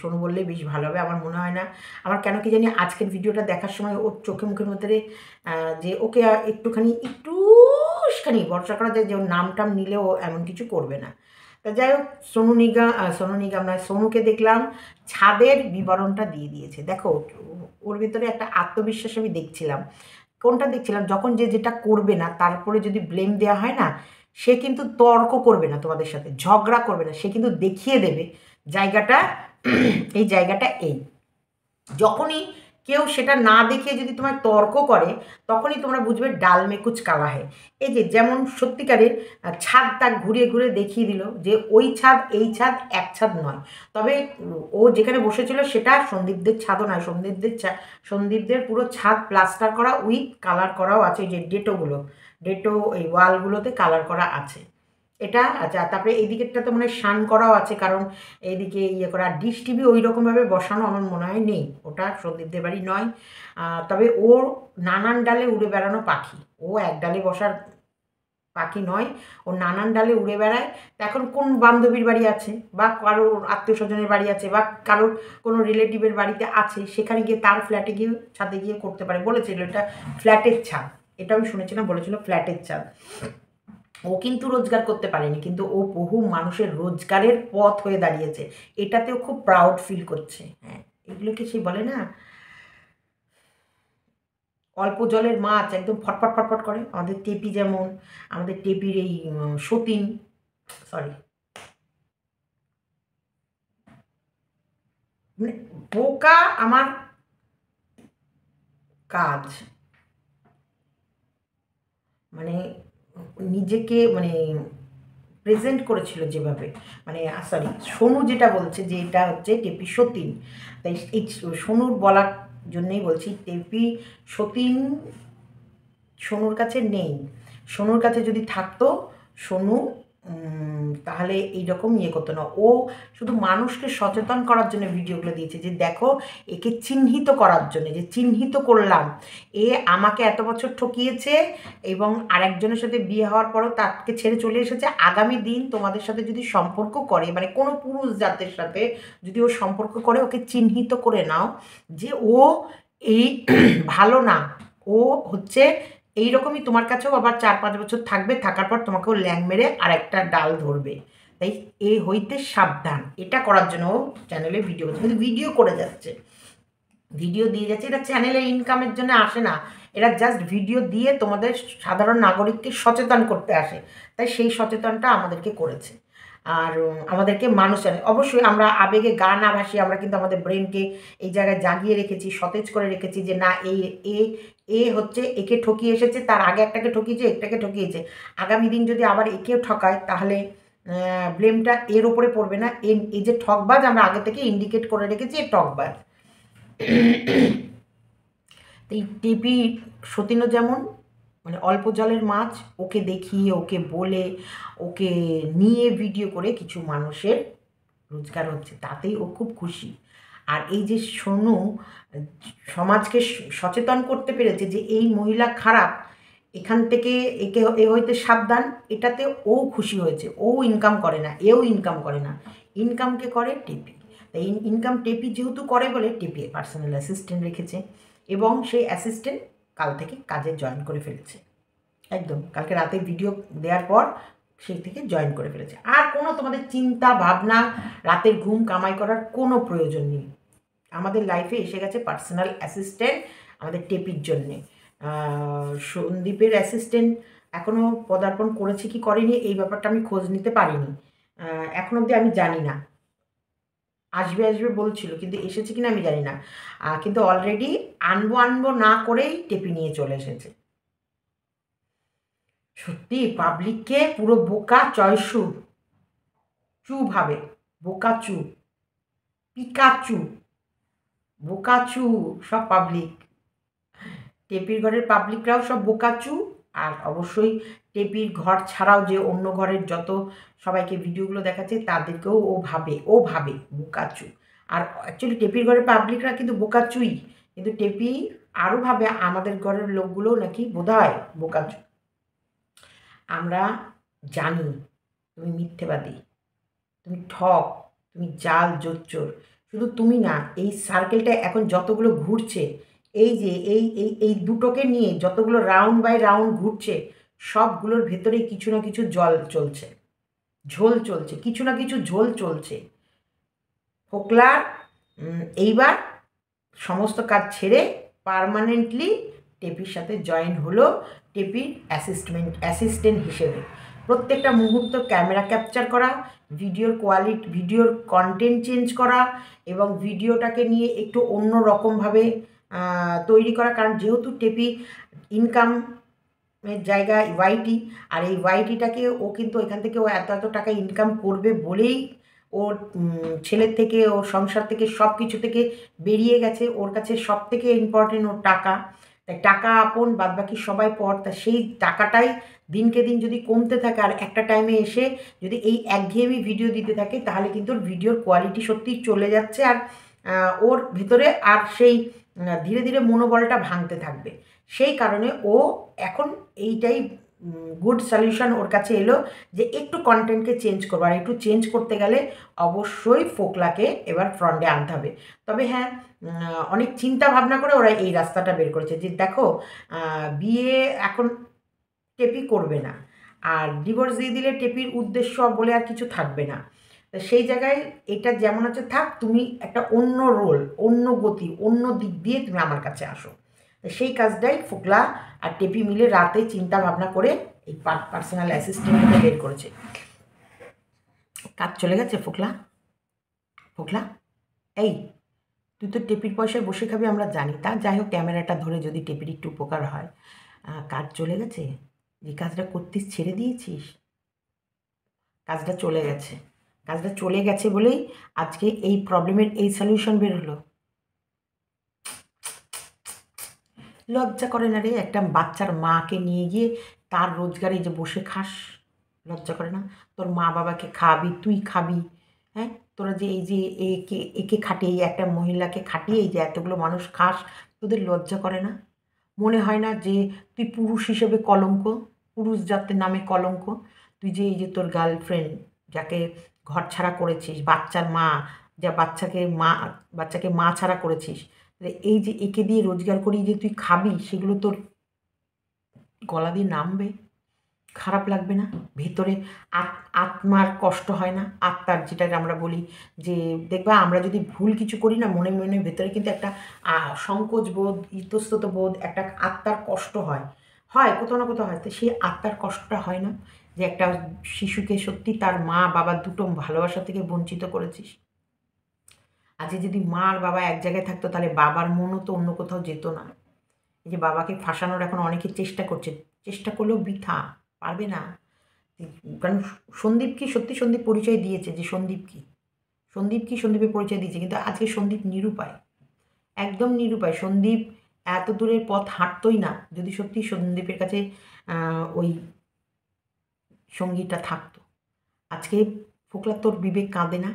সোনু বললেই বেশ ভালো হবে। আমার মনে হয় না, আমার কেন কি জানি আজকের ভিডিওটা দেখার সময় ওর চোখে মুখের মধ্যে যে ওকে একটুখানি ভরসা করা যায় যে ওর নাম নিলেও এমন কিছু করবে না। তা যাই হোক সোনু নিগম নয়, সোনুকে দেখলাম ছাদের বিবরণটা দিয়ে দিয়েছে। দেখো ওর ভেতরে একটা আত্মবিশ্বাস আমি দেখছিলাম। কোনটা দেখছিলাম, যখন যেটা করবে না তারপরে যদি ব্লেম দেওয়া হয় না, সে কিন্তু তর্ক করবে না তোমাদের সাথে, ঝগড়া করবে না, সে কিন্তু দেখিয়ে দেবে জায়গাটা এই জায়গাটা এই। যখনই কেউ সেটা না দেখিয়ে যদি তোমায় তর্ক করে তখনই তোমরা বুঝবে ডাল মে কুচ কালা হয়। এই যে যেমন সত্যিকারের ছাদ তার ঘুরিয়ে ঘুরিয়ে দেখিয়ে দিল যে ওই ছাদ এই ছাদ এক ছাদ নয়। তবে ও যেখানে বসেছিল সেটা সন্দীপদের ছাদও নয়, সন্দীপদের পুরো ছাদ প্লাস্টার করা উইথ কালার করাও আছে, যে ডেটো এই ওয়ালগুলোতে কালার করা আছে। এটা আচ্ছা, তারপরে এই দিকেরটা তো মনে হয় শান করাও আছে, কারণ এইদিকে ইয়ে করা। আর ডিশ টিভি ওই রকমভাবে বসানো আমার মনে হয় নেই, ওটা সন্দীপদের বাড়ি নয়। তবে ওর নানান ডালে উড়ে বেড়ানো পাখি, ও এক ডালে বসার পাখি নয়, ও নানান ডালে উড়ে বেড়ায়। তা এখন কোন বান্ধবীর বাড়ি আছে বা কারোর আত্মীয় স্বজনের বাড়ি আছে বা কারোর কোনো রিলেটিভের বাড়িতে আছে, সেখানে গিয়ে তার ফ্ল্যাটে গিয়ে ছাদে গিয়ে করতে পারে। বলেছিল এটা ফ্ল্যাটের ছাদ, এটা আমি শুনেছিলাম, বলেছিল ফ্ল্যাটের ছাদ। ও কিন্তু রোজগার করতে পারেনি, কিন্তু ও বহু মানুষের রোজগারের পথ হয়ে দাঁড়িয়েছে, এটাতেও খুব প্রাউড ফিল করছে। হ্যাঁ, এগুলোকে সে বলে না অল্প জলের মাছ একদম ফটফট ফটফট করে। আমাদের টেপি যেমন, আমাদের টেপির এই সতীন, সরি বোকা আমার কাজ, মানে নিজেকে মানে প্রেজেন্ট করেছিল যেভাবে, মানে সরি সোনু যেটা বলছে যে এটা হচ্ছে টেপি সতীন, তাই এই সোনুর বলার জন্যই বলছি টেপি সতীন সোনুর কাছে নেই। সোনুর কাছে যদি থাকতো সোনু তাহলে এইরকম ইয়ে করতো না। ও শুধু মানুষকে সচেতন করার জন্য ভিডিওগুলো দিয়েছে যে দেখো একে চিহ্নিত করার জন্য, যে চিহ্নিত করলাম এ আমাকে এত বছর ঠকিয়েছে এবং আরেকজনের সাথে বিয়ে হওয়ার পরও তাকে ছেড়ে চলে এসেছে। আগামী দিন তোমাদের সাথে যদি সম্পর্ক করে, মানে কোনো পুরুষ জাতের সাথে যদি ও সম্পর্ক করে, ওকে চিহ্নিত করে নাও যে ও এই ভালো না, ও হচ্ছে এইরকমই তোমার কাছেও আবার 4-5 বছর থাকবে, থাকার পর তোমাকেও ল্যাং মেরে আর একটা ডাল ধরবে। তাই এ হইতে সাবধান। এটা করার জন্য ও চ্যানেলে ভিডিও করছে, কিন্তু ভিডিও করে যাচ্ছে, ভিডিও দিয়ে যাচ্ছে। এটা চ্যানেলে ইনকামের জন্য আসে না, এরা জাস্ট ভিডিও দিয়ে তোমাদের সাধারণ নাগরিককে সচেতন করতে আসে। তাই সেই সচেতনটা আমাদেরকে করেছে। আর আমাদেরকে মানুষ জানে, অবশ্যই আমরা আবেগে গা না ভাসি, আমরা কিন্তু আমাদের ব্রেনকে এই জায়গায় জাগিয়ে রেখেছি, সতেজ করে রেখেছি যে না এই এ এ হচ্ছে একে ঠকিয়ে এসেছে, তার আগে একটাকে ঠকিয়েছে, একটাকে ঠকিয়েছে, আগামী দিন যদি আবার একেও ঠকায় তাহলে ব্লেমটা এর ওপরে পড়বে না। এই যে ঠকবাজ আমরা আগে থেকে ইন্ডিকেট করে রেখেছি এ ঠকবাজ। এই টিপি সতীনও যেমন মানে অল্প জলের মাছ, ওকে দেখিয়ে ওকে বলে ওকে নিয়ে ভিডিও করে কিছু মানুষের রোজগার হচ্ছে, তাতেই ও খুব খুশি। আর এই যে সোনু সমাজকে সচেতন করতে পেরেছে যে এই মহিলা খারাপ, এখান থেকে এ হইতে সাবধান, এটাতে ও খুশি হয়েছে। ও ইনকাম করে না, এও ইনকাম করে না, ইনকামকে করে টেপি। তাই ইনকাম টেপি যেহেতু করে বলে টেপি পার্সোনাল অ্যাসিস্ট্যান্ট রেখেছে এবং সেই অ্যাসিস্ট্যান্ট কাল থেকে কাজে জয়েন করে ফেলেছে। একদম কালকে রাতে ভিডিও দেওয়ার পর সেই থেকে জয়েন করে ফেলেছে। আর কোনো তোমাদের চিন্তা ভাবনা, রাতের ঘুম কামাই করার কোনো প্রয়োজন নেই। আমাদের লাইফে এসে গেছে পার্সোনাল অ্যাসিস্ট্যান্ট আমাদের টেপির জন্যে। সন্দীপের অ্যাসিস্ট্যান্ট এখনও পদার্পণ করেছে কি করেনি এই ব্যাপারটা আমি খোঁজ নিতে পারিনি, এখন অবধি আমি জানি না। আসবে আসবে বলছিল, কিন্তু এসেছে কিনা আমি জানি না। কিন্তু অলরেডি আনবো না করেই টেপি নিয়ে চলে এসেছে। সত্যি পাবলিককে পুরো বোকা চয়সু চু ভাবে, বোকা চু, পিকাচু, বোকাচু সব পাবলিক। টেপির ঘরের পাবলিকরাও সব বোকাচু। আর অবশ্যই টেপির ঘর ছাড়াও যে অন্য ঘরের যত সবাইকে ভিডিওগুলো দেখাচ্ছে তাদেরকেও ও ভাবে বোকাচু। আর অ্যাকচুয়ালি টেপির ঘরের পাবলিকরা কিন্তু বোকাচুই, কিন্তু টেপি আরও ভাবে আমাদের ঘরের লোকগুলোও নাকি বোধহয় বোকাচু। আমরা জানি তুমি মিথ্যেবাদী, তুমি ঠক, তুমি জাল জোচ্চোর। শুধু তুমি না, এই সার্কেলটা এখন যতগুলো ঘুরছে, এই যে এই দুটোকে নিয়ে যতগুলো রাউন্ড বাই রাউন্ড ঘুরছে, সবগুলোর ভেতরেই কিছু না কিছু ঝোল চলছে, কিছু না কিছু ঝোল চলছে। ফোকলার এইবার সমস্ত কাজ ছেড়ে পার্মানেন্টলি টেপির সাথে জয়েন হলো টেপির অ্যাসিস্ট্যান্ট হিসেবে। প্রত্যেকটা মুহূর্ত ক্যামেরা ক্যাপচার করা, ভিডিওর কোয়ালিটি, ভিডিওর কন্টেন্ট চেঞ্জ করা এবং ভিডিওটাকে নিয়ে একটু অন্য রকমভাবে তৈরি করা। কারণ যেহেতু টেপি ইনকামের জায়গায় ওয়াইটি, আর এই ওয়াইটিটাকে ও কিন্তু এখান থেকে ও এত টাকা ইনকাম করবে বলেই ওর ছেলের থেকে, ওর সংসার থেকে, সব কিছু থেকে বেরিয়ে গেছে। ওর কাছে সব থেকে ইম্পর্টেন্ট ওর টাকা। তাই টাকা আপন, বাদবাকি সবাই পর। তা সেই টাকাটাই দিনকে দিন যদি কমতে থাকে আর একটা টাইমে এসে যদি এই একঘেয়েমি ভিডিও দিতে থাকে, তাহলে কিন্তু ওর ভিডিওর কোয়ালিটি সত্যিই চলে যাচ্ছে। আর ওর ভেতরে আর সেই ধীরে ধীরে মনোবলটা ভাঙতে থাকবে। সেই কারণে ও এখন এইটাই গুড সলিউশন ওর কাছে এলো যে একটু কন্টেন্টকে চেঞ্জ করবো। আর একটু চেঞ্জ করতে গেলে অবশ্যই ফোকলাকে এবার ফ্রন্টে আনতে হবে। তবে হ্যাঁ, অনেক চিন্তা ভাবনা করে ওরা এই রাস্তাটা বের করেছে যে দেখো বিয়ে এখন টেপি করবে না, আর ডিভোর্স দিয়ে দিলে টেপির উদ্দেশ্য বলে আর কিছু থাকবে না। তো সেই জায়গায় এটা যেমন আছে থাক, তুমি একটা অন্য রোল, অন্য গতি, অন্য দিক দিয়ে তুমি আমার কাছে আসো। তো সেই কাজটাই ফোকলা আর টেপি মিলে রাতে চিন্তা ভাবনা করে এই পার্সোনাল অ্যাসিস্ট্যান্টকে বের করেছে। কাজ চলে গেছে ফোকলা, এই তুই তো টেপির পয়সায় বসে খাবি আমরা জানি, তা যাই হোক ক্যামেরাটা ধরে যদি টেপির একটু উপকার হয়। কাজ চলে গেছে, যে কাজটা করতিস ছেড়ে দিয়েছিস, কাজটা চলে গেছে, কাজটা চলে গেছে বলেই আজকে এই প্রবলেমের এই সলিউশন বের হলো। লজ্জা করে না রে একটা বাচ্চার মাকে নিয়ে গিয়ে তার রোজগারে যে বসে খাস? লজ্জা করে না? তোর মা বাবাকে খাওয়াবি, তুই খাবি, হ্যাঁ? তোরা যে এই যে একে একে খাটিয়ে, একটা মহিলাকে খাটিয়ে এই যে এতগুলো মানুষ খাস, তোদের লজ্জা করে না? মনে হয় না যে তুই পুরুষ হিসেবে কলঙ্ক, পুরুষ জাতের নামে কলঙ্ক? তুই যে এই যে তোর গার্লফ্রেন্ড যাকে ঘর ছাড়া করেছিস, বাচ্চার মা, যা বাচ্চাকে মা ছাড়া করেছিস, এই যে একে দিয়ে রোজগার করি যে তুই খাবি, সেগুলো তোর গলা দিয়ে নামবে? খারাপ লাগবে না? ভেতরে আত্মার কষ্ট হয় না? আত্মার যেটাকে আমরা বলি যে, দেখবা আমরা যদি ভুল কিছু করি না, মনে মনে ভেতরে কিন্তু একটা সংকোচ বোধ, ইতস্তত বোধ, একটা আত্মার কষ্ট হয়, হয় কোথাও না কোথাও হয়। তো সেই আত্মার কষ্টটা হয় না যে একটা শিশুকে সত্যি তার মা বাবা দুটো ভালোবাসা থেকে বঞ্চিত করেছিস? আজকে যদি মা আর বাবা এক জায়গায় থাকতো তাহলে বাবার মনও তো অন্য কোথাও যেত না। এই যে বাবাকে ফাঁসানোর এখন অনেকে চেষ্টা করছে, চেষ্টা করলেও বৃথা, পারবে না। কারণ সন্দীপ কি সত্যি সন্দীপ পরিচয় দিয়েছে যে সন্দীপ কি, সন্দীপের পরিচয় দিয়েছে, কিন্তু আজকে সন্দীপ নিরুপায়, একদম নিরুপায়। সন্দীপ এত দূরের পথ হাঁটতই না যদি সত্যি সন্দীপের কাছে ওই সঙ্গীটা থাকতো। আজকে ফোকলা তোর বিবেক কাঁদে না?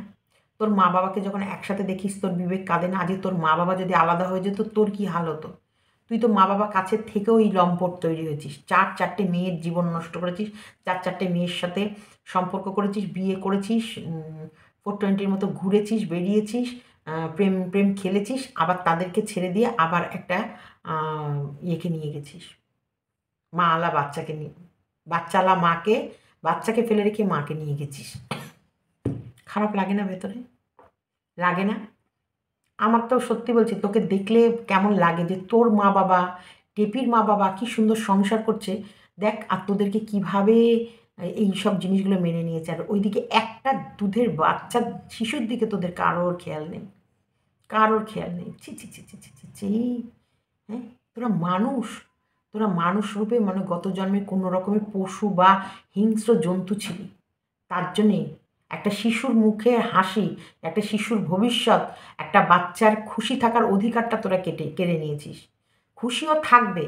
তোর মা বাবাকে যখন একসাথে দেখিস তোর বিবেক কাঁদে না? আজকে তোর মা বাবা যদি আলাদা হয়ে যেত তোর কি হাল হতো? তুই তো মা বাবা কাছের থেকেও এই লম্পট তৈরি হয়েছিস, 4-4টে মেয়ের জীবন নষ্ট করেছিস, 4-4টে মেয়ের সাথে সম্পর্ক করেছিস, বিয়ে করেছিস, 420-র মতো ঘুরেছিস, বেরিয়েছিস, প্রেম প্রেম খেলেছিস, আবার তাদেরকে ছেড়ে দিয়ে আবার একটা ইয়েকে নিয়ে গেছিস, মা আলা বাচ্চাকে নিয়ে, বাচ্চালা মাকে, বাচ্চাকে ফেলে রেখে মাকে নিয়ে গেছিস। খারাপ লাগে না ভেতরে? লাগে না? আমার তো সত্যি বলছি, তোকে দেখলে কেমন লাগে যে তোর মা বাবা, টেপির মা বাবা কি সুন্দর সংসার করছে দেখ, আর তোদেরকে কীভাবে এই সব জিনিসগুলো মেনে নিয়েছে, আর ওইদিকে একটা দুধের বাচ্চা শিশুর দিকে তোদের কারোর খেয়াল নেই, কারোর খেয়াল নেই। ছি ছি ছি ছি ছি ছি ছি। হ্যাঁ, তোরা মানুষ, তোরা মানুষ রূপে মানে গত জন্মে কোনো রকমের পশু বা হিংস্র জন্তু ছিলি, তার জন্যে একটা শিশুর মুখে হাসি, একটা শিশুর ভবিষ্যৎ, একটা বাচ্চার খুশি থাকার অধিকারটা তোরা কেড়ে নিয়েছিস। খুশিও থাকবে,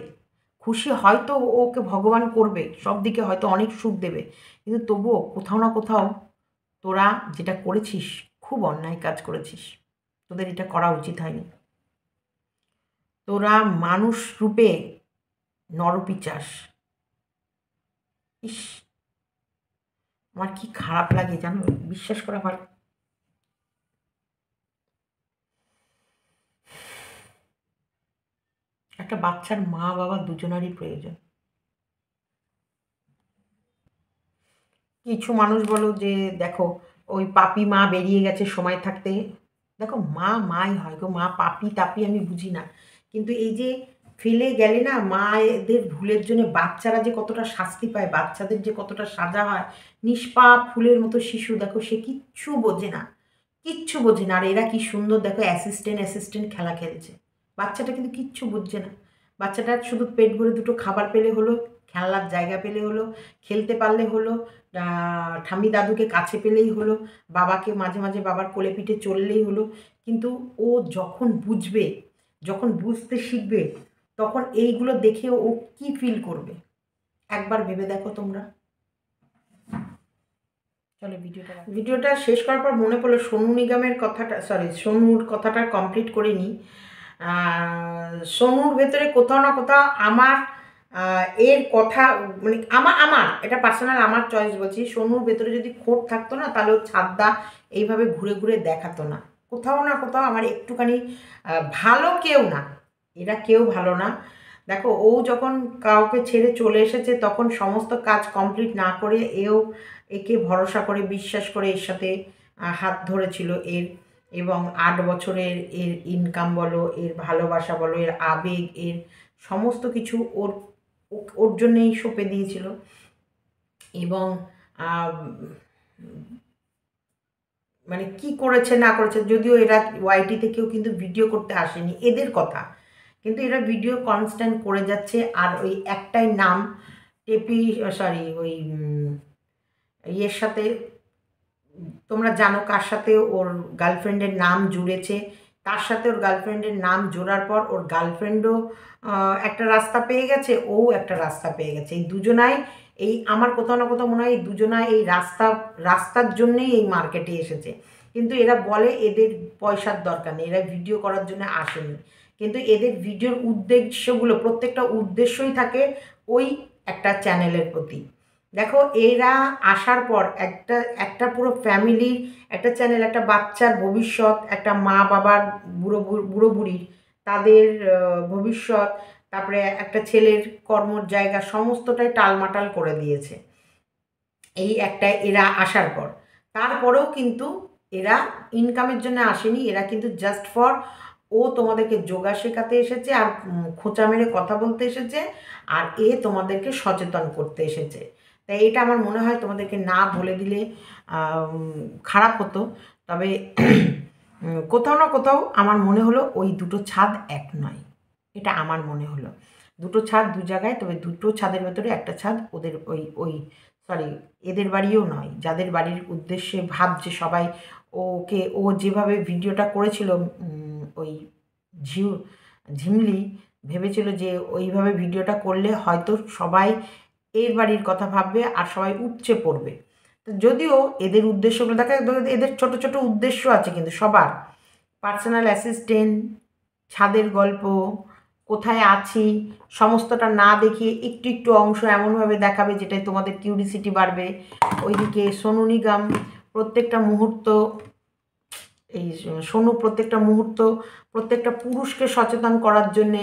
খুশি হয়তো ওকে ভগবান করবে, সব দিকে হয়তো অনেক সুখ দেবে, কিন্তু তবুও কোথাও না কোথাও তোরা যেটা করেছিস খুব অন্যায় কাজ করেছিস, তোদের এটা করা উচিত হয়নি। তোরা মানুষ রূপে নরপিচাস। ইস, আমার কি খারাপ লাগে জানো, বিশ্বাস করে আমার একটা বাচ্চার মা বাবা দুজনারই প্রয়োজন। কিছু মানুষ বলো যে দেখো ওই পাপি মা বেরিয়ে গেছে সময় থাকতে, দেখো মা মাই হয় গো, মা পাপি তাপি আমি বুঝি না, কিন্তু এই যে ফেলে গেলে না মায়েদের ভুলের জন্য বাচ্চারা যে কতটা শাস্তি পায়, বাচ্চাদের যে কতটা সাজা হয়, নিষ্পাপ ফুলের মতো শিশু দেখো সে কিচ্ছু বোঝে না, কিচ্ছু বোঝে না। আর এরা কি সুন্দর দেখো অ্যাসিস্ট্যান্ট খেলা খেলছে, বাচ্চাটা কিন্তু কিচ্ছু বুঝছে না। বাচ্চাটা শুধু পেট ভরে দুটো খাবার পেলে হলো, খেলনার জায়গা পেলে হলো, খেলতে পারলে হলো, ঠাম্মি দাদুকে কাছে পেলেই হলো, বাবাকে মাঝে মাঝে বাবার কোলে পিঠে চললেই হলো। কিন্তু ও যখন বুঝবে, যখন বুঝতে শিখবে, তখন এইগুলো দেখে ও কি ফিল করবে একবার ভেবে দেখো তোমরা। চলো ভিডিওটা শেষ করার পর মনে পড়লো সোনু নিগমের কথাটা, সরি সোনুর কথাটা কমপ্লিট করে নিই। সোনুর ভেতরে কোথাও না কোথাও আমার এর কথা মানে আমার এটা পার্সোনাল আমার চয়েস বলছি, সোনুর ভেতরে যদি খোট থাকতো না তাহলে ও ছাদদা এইভাবে ঘুরে ঘুরে দেখাতো না। কোথাও না কোথাও আমার একটুখানি ভালো কেউ না, এরা কেউ ভালো না। দেখো ও যখন কাউকে ছেড়ে চলে এসেছে তখন সমস্ত কাজ কমপ্লিট না করে একে ভরসা করে বিশ্বাস করে এর সাথে হাত ধরেছিল এর, এবং 8 বছরের এর ইনকাম বলো, এর ভালোবাসা বলো, এর আবেগ, এর সমস্ত কিছু ওর জন্যেই সঁপে দিয়েছিল। এবং মানে কি করেছে না করেছে, যদিও এরা ওয়াইটিতে কেউ কিন্তু ভিডিও করতে আসেনি এদের কথা, কিন্তু এরা ভিডিও কনস্ট্যান্ট করে যাচ্ছে। আর ওই একটাই নাম টেপি, সরি ওই ইয়ের সাথে, তোমরা জানো কার সাথে ওর গার্লফ্রেন্ডের নাম জুড়েছে, তার সাথে ওর গার্লফ্রেন্ডের নাম জোড়ার পর ওর গার্লফ্রেন্ডও একটা রাস্তা পেয়ে গেছে, ও একটা রাস্তা পেয়ে গেছে। এই দুজনাই, এই আমার কোথাও না কোথাও মনে হয় এই দুজনাই এই রাস্তার জন্যেই এই মার্কেটে এসেছে। কিন্তু এরা বলে এদের পয়সার দরকার নেই, এরা ভিডিও করার জন্য আসেনি, কিন্তু এদের ভিডিওর উদ্দেশ্যগুলো, প্রত্যেকটা উদ্দেশ্যই থাকে ওই একটা চ্যানেলের প্রতি। দেখো এরা আসার পর একটা একটা পুরো ফ্যামিলির একটা চ্যানেল, একটা বাচ্চার ভবিষ্যৎ, একটা মা বাবার বুড়ো বুড়ির তাদের ভবিষ্যৎ, তারপরে একটা ছেলের কর্মর জায়গা, সমস্তটাই টালমাটাল করে দিয়েছে এই একটা এরা আসার পর। তারপরেও কিন্তু এরা ইনকামের জন্য আসেনি, এরা কিন্তু জাস্ট ফর ও তোমাদেরকে যোগা শেখাতে এসেছে আর খোঁচা মেরে কথা বলতে এসেছে, আর এ তোমাদেরকে সচেতন করতে এসেছে। তাই এটা আমার মনে হয় তোমাদেরকে না বলে দিলে খারাপ হতো, তবে কোথাও না কোথাও আমার মনে হলো ওই দুটো ছাদ এক নয়, এটা আমার মনে হলো। দুটো ছাদ দু জায়গায়, তবে দুটো ছাদের ভেতরে একটা ছাদ ওদের ওই ওই সরি এদের বাড়িও নয়, যাদের বাড়ির উদ্দেশ্যে ভাবছে সবাই। ওকে ও যেভাবে ভিডিওটা করেছিল ওই ঝিমলি ভেবেছিল যে ওইভাবে ভিডিওটা করলে হয়তো সবাই এর বাড়ির কথা ভাববে আর সবাই উপচে পড়বে। তো যদিও এদের উদ্দেশ্যগুলো দেখা, এদের ছোট ছোট উদ্দেশ্য আছে, কিন্তু সবার পার্সোনাল অ্যাসিস্ট্যান্ট, ছাদের গল্প, কোথায় আছি, সমস্তটা না দেখিয়ে একটু একটু অংশ এমনভাবে দেখাবে যেটাই তোমাদের কিউরিসিটি বাড়বে। ওইদিকে সোনু নিগম প্রত্যেকটা মুহূর্ত, এই সোনু প্রত্যেকটা মুহূর্ত প্রত্যেকটা পুরুষকে সচেতন করার জন্যে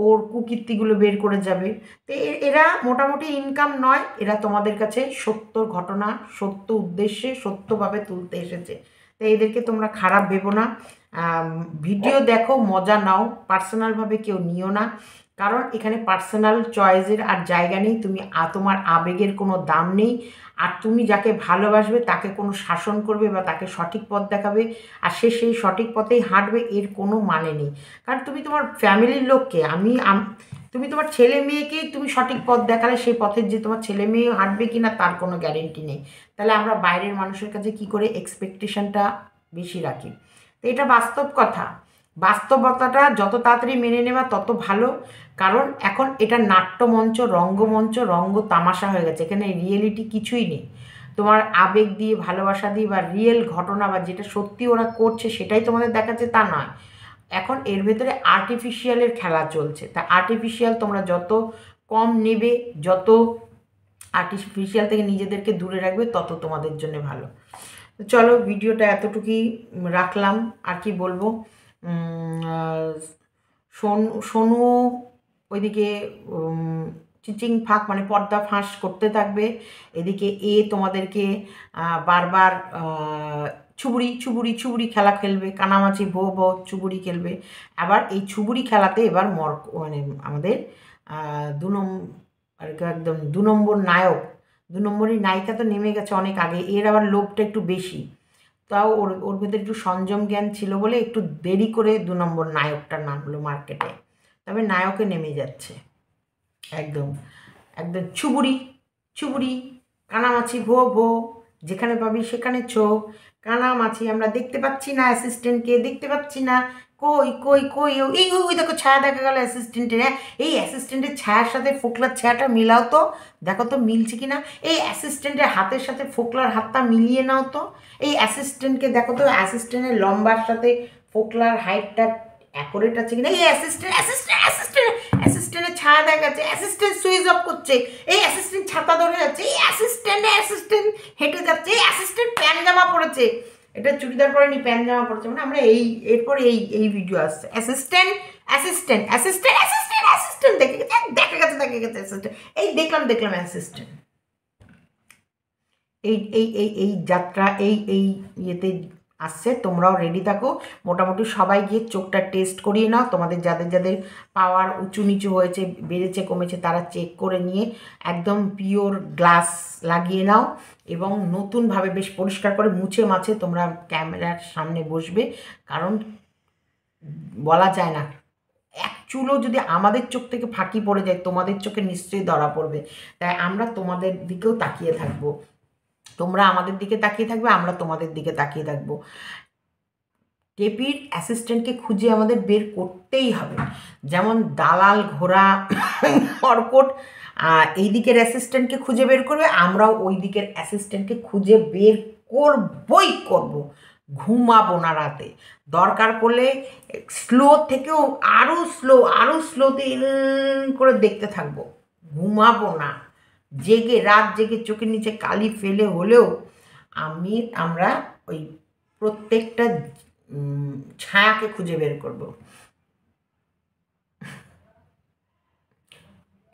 ওর কুকীর্তিগুলো বের করে যাবে। তো এরা মোটামুটি ইনকাম নয়, এরা তোমাদের কাছে সত্য ঘটনা, সত্য উদ্দেশ্যে, সত্যভাবে তুলতে এসেছে। তো এদেরকে তোমরা খারাপ ভেবো না, ভিডিও দেখো, মজা নাও, পার্সোনালভাবে কেউ নিও না, কারণ এখানে পার্সোনাল চয়েসের আর জায়গা নেই। তুমি তোমার আবেগের কোনো দাম নেই, আর তুমি যাকে ভালোবাসবে তাকে কোনো শাসন করবে বা তাকে সঠিক পথ দেখাবে আর সে সেই সঠিক পথেই হাঁটবে, এর কোনো মানে নেই। কারণ তুমি তোমার ফ্যামিলির লোককে, তুমি তোমার ছেলে মেয়েকেই তুমি সঠিক পথ দেখালে সেই পথের যে তোমার ছেলে মেয়ে হাঁটবে কি না তার কোনো গ্যারেন্টি নেই। তাহলে আমরা বাইরের মানুষের কাছে কি করে এক্সপেকটেশনটা বেশি রাখি? তো এটা বাস্তব কথা, বাস্তবতাটা যত তাড়াতাড়ি মেনে নেওয়া তত ভালো। কারণ এখন এটা নাট্যমঞ্চ, রঙ্গমঞ্চ, রঙ্গ তামাশা হয়ে গেছে, এখানে রিয়েলিটি কিছুই নেই। তোমার আবেগ দিয়ে, ভালোবাসা দিয়ে বা রিয়েল ঘটনা বা যেটা সত্যি ওরা করছে সেটাই তোমাদের দেখাচ্ছে তা নয়। এখন এর ভেতরে আর্টিফিশিয়ালের খেলা চলছে। তা আর্টিফিশিয়াল তোমরা যত কম নেবে, যত আর্টিফিশিয়াল থেকে নিজেদেরকে দূরে রাখবে, তত তোমাদের জন্য ভালো। তো চলো ভিডিওটা এতটুকুই রাখলাম, আর কি বলবো। সোনু ওইদিকে চিচিং ফাঁক মানে পর্দা ফাঁস করতে থাকবে, এদিকে তোমাদেরকে বারবার ছুবুরি ছুবুরি ছুবুরি খেলা খেলবে, কানামাছি ভো ভো ছুবুরি খেলবে। আবার এই ছুবুরি খেলাতে এবার মানে আমাদের একদম 2 নম্বর নায়ক, 2 নম্বরই নায়িকা তো নেমে গেছে অনেক আগে, এর আবার লোভটা একটু বেশি, তাও ওর ভেতরে একটু সংযম জ্ঞান ছিল বলে একটু দেরি করে 2 নম্বর নায়কটা নামলো মার্কেটে, তবে নায়কে নেমে যাচ্ছে একদম একদম ছুবুরি ছুবুরি, কানামাছি ভো ভো, যেখানে পাবি সেখানে ছো, কানামাছি আমরা দেখতে পাচ্ছি না, অ্যাসিস্ট্যান্টকে দেখতে পাচ্ছি না, কই কই কই, এই ওই দেখো ছায়া দেখা গেল অ্যাসিস্ট্যান্টের। হ্যাঁ, এই অ্যাসিস্ট্যান্টের ছায়ার সাথে ফোকলার ছায়াটা মিলাও তো, দেখো তো মিলছে কি না। এই অ্যাসিস্ট্যান্টের হাতের সাথে ফোকলার হাতটা মিলিয়ে নাও তো, এই অ্যাসিস্ট্যান্টকে দেখো তো, অ্যাসিস্ট্যান্টের লম্বার সাথে ফোকলার হাইটটা অ্যাকোরেট আছে কিনা। এই অ্যাসিস্ট্যান্টের ছায়া দেখা যাচ্ছে, অ্যাসিস্ট্যান্ট সুইচ অফ করছে, এই অ্যাসিস্ট্যান্ট ছাতা ধরে যাচ্ছে, এই অ্যাসিস্ট্যান্ট হেঁটে যাচ্ছে, এই অ্যাসিস্ট্যান্ট প্যান জামা পড়েছে, এটা চুড়িদার পরেনি প্যান জামা পড়েছে, মানে আমরা এরপরে এই ভিডিও আসছে, assistant assistant assistant assistant assistant দেখা গেছে অ্যাসিস্ট্যান্ট, এই দেখলাম অ্যাসিস্ট্যান্ট। এই যাত্রা এই ইয়েতে আসছে, তোমরাও রেডি থাকো। মোটামুটি সবাই গিয়ে চোখটা টেস্ট করিয়ে নাও, তোমাদের যাদের যাদের পাওয়ার উঁচু নিচু হয়েছে, বেড়েছে কমেছে, তারা চেক করে নিয়ে একদম পিওর গ্লাস লাগিয়ে নাও এবং নতুনভাবে বেশ পরিষ্কার করে মুছে মাছে তোমরা ক্যামেরার সামনে বসবে। কারণ বলা যায় না, এক চুলও যদি আমাদের চোখ থেকে ফাঁকি পড়ে যায়, তোমাদের চোখে নিশ্চয়ই ধরা পড়বে। তাই আমরা তোমাদের দিকেও তাকিয়ে থাকবো, তোমরা আমাদের দিকে তাকিয়ে থাকবে, আমরা তোমাদের দিকে তাকিয়ে থাকবো। টেপির অ্যাসিস্ট্যান্টকে খুঁজে আমাদের বের করতেই হবে। যেমন দালাল ঘোড়া কর্কট এই দিকের অ্যাসিস্ট্যান্টকে খুঁজে বের করবে, আমরাও ওই দিকের অ্যাসিস্ট্যান্টকে খুঁজে বের করবই করব। ঘুমাবো না রাতে, দরকার পড়লে স্লো থেকেও আরও স্লোতে করে দেখতে থাকবো। ঘুমাবো না, জেগে রাত জেগে চোখের নিচে কালি ফেলে হলেও আমরা ওই প্রত্যেকটা ছায়াকে খুঁজে বের করব।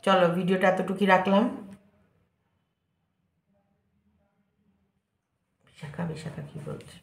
চলো ভিডিওটা এতটুকুই রাখলাম। বিশাখা কি বলছে?